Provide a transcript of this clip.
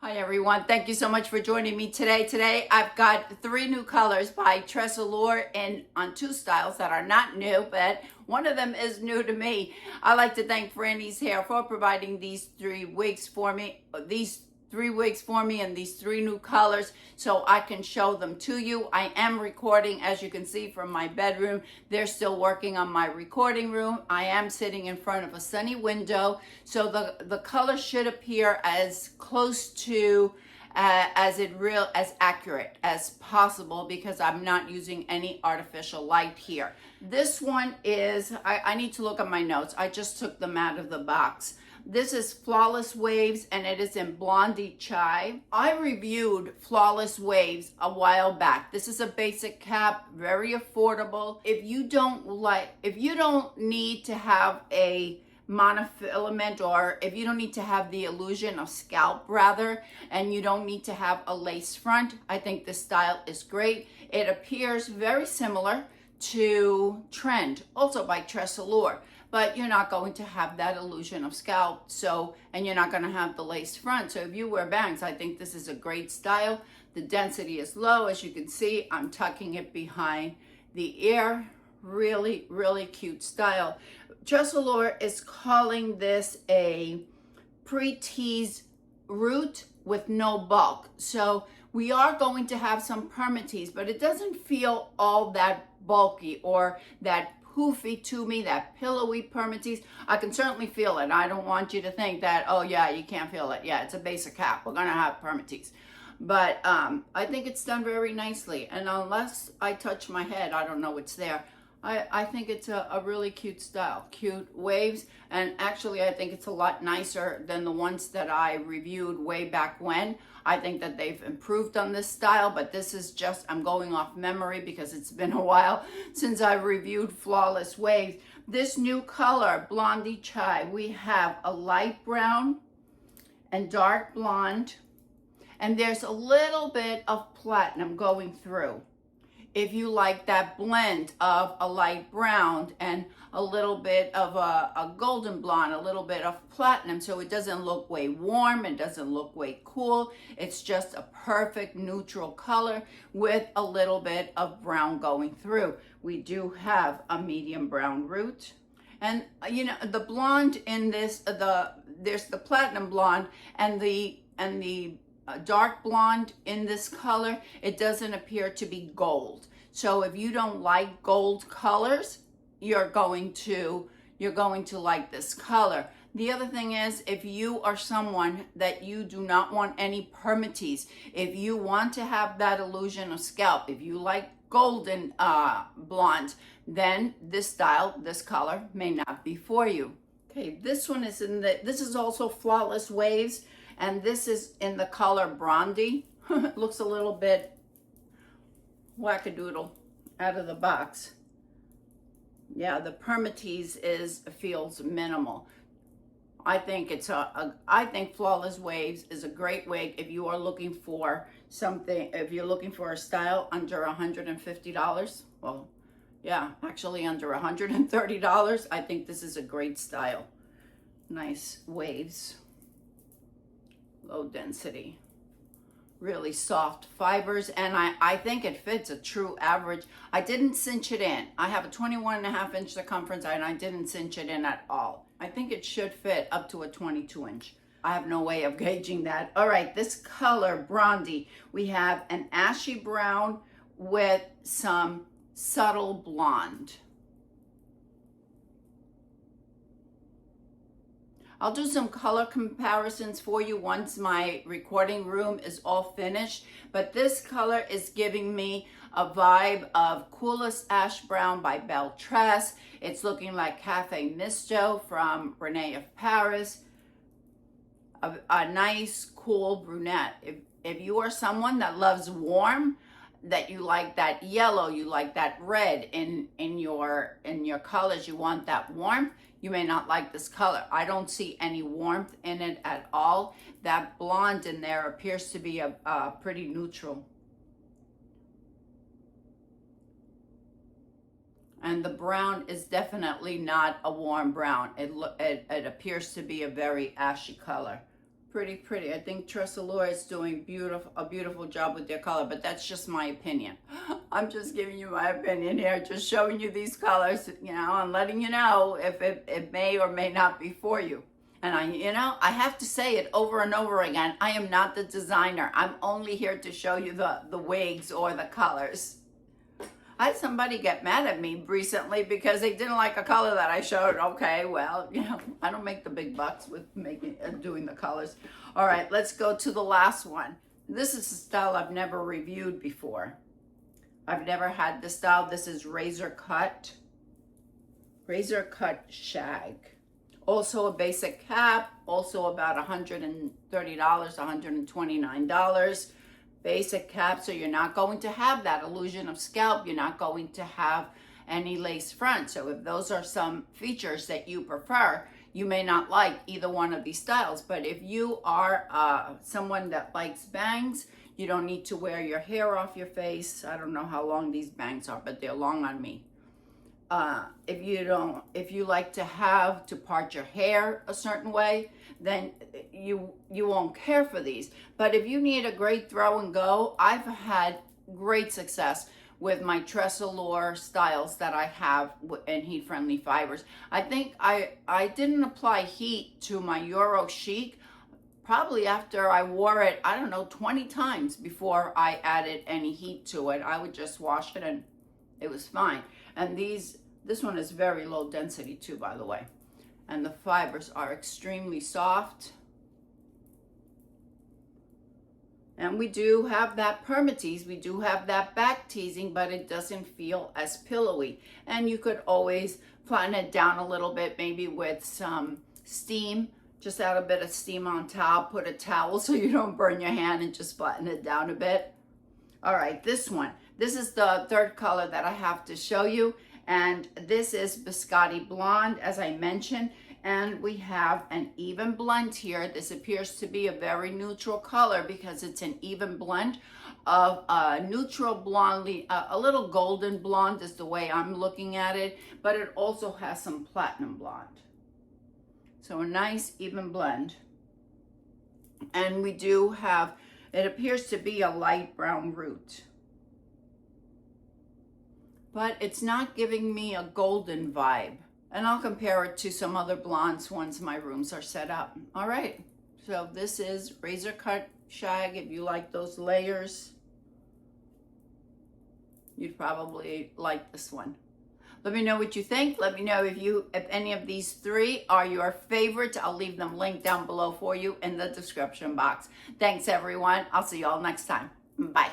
Hi everyone, thank you so much for joining me today. Today I've got 3 new colors by Tressallure in on 2 styles that are not new, but one of them is new to me. I like to thank Frannie's Hair for providing these 3 wigs for me. And these 3 new colors so I can show them to you. I am recording, as you can see, from my bedroom. They're still working on my recording room. I am sitting in front of a sunny window, so the color should appear as close to as accurate as possible because I'm not using any artificial light here. This one is, I need to look at my notes. I just took them out of the box. This is Flawless Waves and it is in Blondie Chai. I reviewed Flawless Waves a while back. This is a basic cap, very affordable. If you don't need to have a monofilament, or if you don't need to have the illusion of scalp rather, and you don't need to have a lace front, I think this style is great. It appears very similar to Trend, also by Tressallure, but you're not going to have that illusion of scalp, and you're not going to have the lace front. So if you wear bangs, I think this is a great style. The density is low, as you can see. I'm tucking it behind the ear. Really, really cute style. Tressallure is calling this a pre-tease root with no bulk. So we are going to have some permatease, but it doesn't feel all that bulky or that poofy to me, that pillowy permatease. I can certainly feel it. I don't want you to think that, oh yeah, you can't feel it. Yeah, it's a basic cap. We're gonna have permatease. But I think it's done very nicely. And unless I touch my head, I don't know what's there. I think it's a really cute style, cute waves, and actually I think it's a lot nicer than the ones that I reviewed way back when. I think that they've improved on this style, but this is just, I'm going off memory because it's been a while since I reviewed Flawless Waves. This new color, Blondie Chai, we have a light brown and dark blonde, and there's a little bit of platinum going through. If you like that blend of a light brown and a little bit of a golden blonde, a little bit of platinum, so it doesn't look way warm, it doesn't look way cool. It's just a perfect neutral color with a little bit of brown going through. We do have a medium brown root. And you know, the blonde in this, there's the platinum blonde and the dark blonde in this color. It doesn't appear to be gold. So if you don't like gold colors, you're going to like this color. The other thing is, if you are someone that you do not want any permatease, if you want to have that illusion of scalp, if you like golden blonde, then this style, this color may not be for you. Okay, this one is this is also Flawless Waves, and this is in the color Brondi. It looks a little bit wackadoodle out of the box. Yeah, the permatease feels minimal. I think I think Flawless Waves is a great wig if you are looking for something, if you're looking for a style under $150. Well, yeah, actually under $130. I think this is a great style. Nice waves. Low density, really soft fibers, and I think it fits a true average. I didn't cinch it in. I have a 21.5-inch circumference and I didn't cinch it in at all. I think it should fit up to a 22-inch. I have no way of gauging that. All right, this color, Brondi, we have an ashy brown with some subtle blonde. I'll do some color comparisons for you once my recording room is all finished, but this color is giving me a vibe of Coolest Ash Brown by Belle Tress. It's looking like Cafe Misto from Renee of Paris. A nice, cool brunette. If you are someone that loves warm, that you like that yellow, you like that red in your colors, you want that warmth, you may not like this color. I don't see any warmth in it at all. That blonde in there appears to be a pretty neutral. And the brown is definitely not a warm brown. It appears to be a very ashy color. Pretty. I think Tressallure is doing a beautiful job with their color, but that's just my opinion. I'm just giving you my opinion here, just showing you these colors, you know, and letting you know if it may or may not be for you. And I have to say it over and over again. I am not the designer. I'm only here to show you the wigs or the colors. I had somebody get mad at me recently because they didn't like a color that I showed. Okay, well, you know, I don't make the big bucks with doing the colors. All right, let's go to the last one. This is a style I've never reviewed before. I've never had this style. This is Razor Cut Shag. Also a basic cap, also about $130, $129. Basic cap, so you're not going to have that illusion of scalp. You're not going to have any lace front. So if those are some features that you prefer, you may not like either one of these styles. But if you are someone that likes bangs, you don't need to wear your hair off your face. I don't know how long these bangs are, but they're long on me. If you like to part your hair a certain way, then you won't care for these. But if you need a great throw and go, I've had great success with my Tressallure styles that I have in heat friendly fibers. I think I didn't apply heat to my Euro Chic probably after I wore it, I don't know, 20 times before I added any heat to it. I would just wash it and it was fine. And this one is very low density too, by the way. And the fibers are extremely soft. And we do have that permatease, we do have that back teasing, but it doesn't feel as pillowy. And you could always flatten it down a little bit, maybe with some steam. Just add a bit of steam on top, put a towel so you don't burn your hand and just flatten it down a bit. All right, this one. This is the third color that I have to show you. And this is Biscotti Blonde, as I mentioned. And we have an even blend here. This appears to be a very neutral color because it's an even blend of neutral blonde, a little golden blonde is the way I'm looking at it, but it also has some platinum blonde. So a nice even blend. And we do have, it appears to be a light brown root, but it's not giving me a golden vibe. And I'll compare it to some other blondes once my rooms are set up. All right, so this is Razor Cut Shag. If you like those layers, you'd probably like this one. Let me know what you think. Let me know if any of these three are your favorites. I'll leave them linked down below for you in the description box. Thanks everyone. I'll see you all next time. Bye.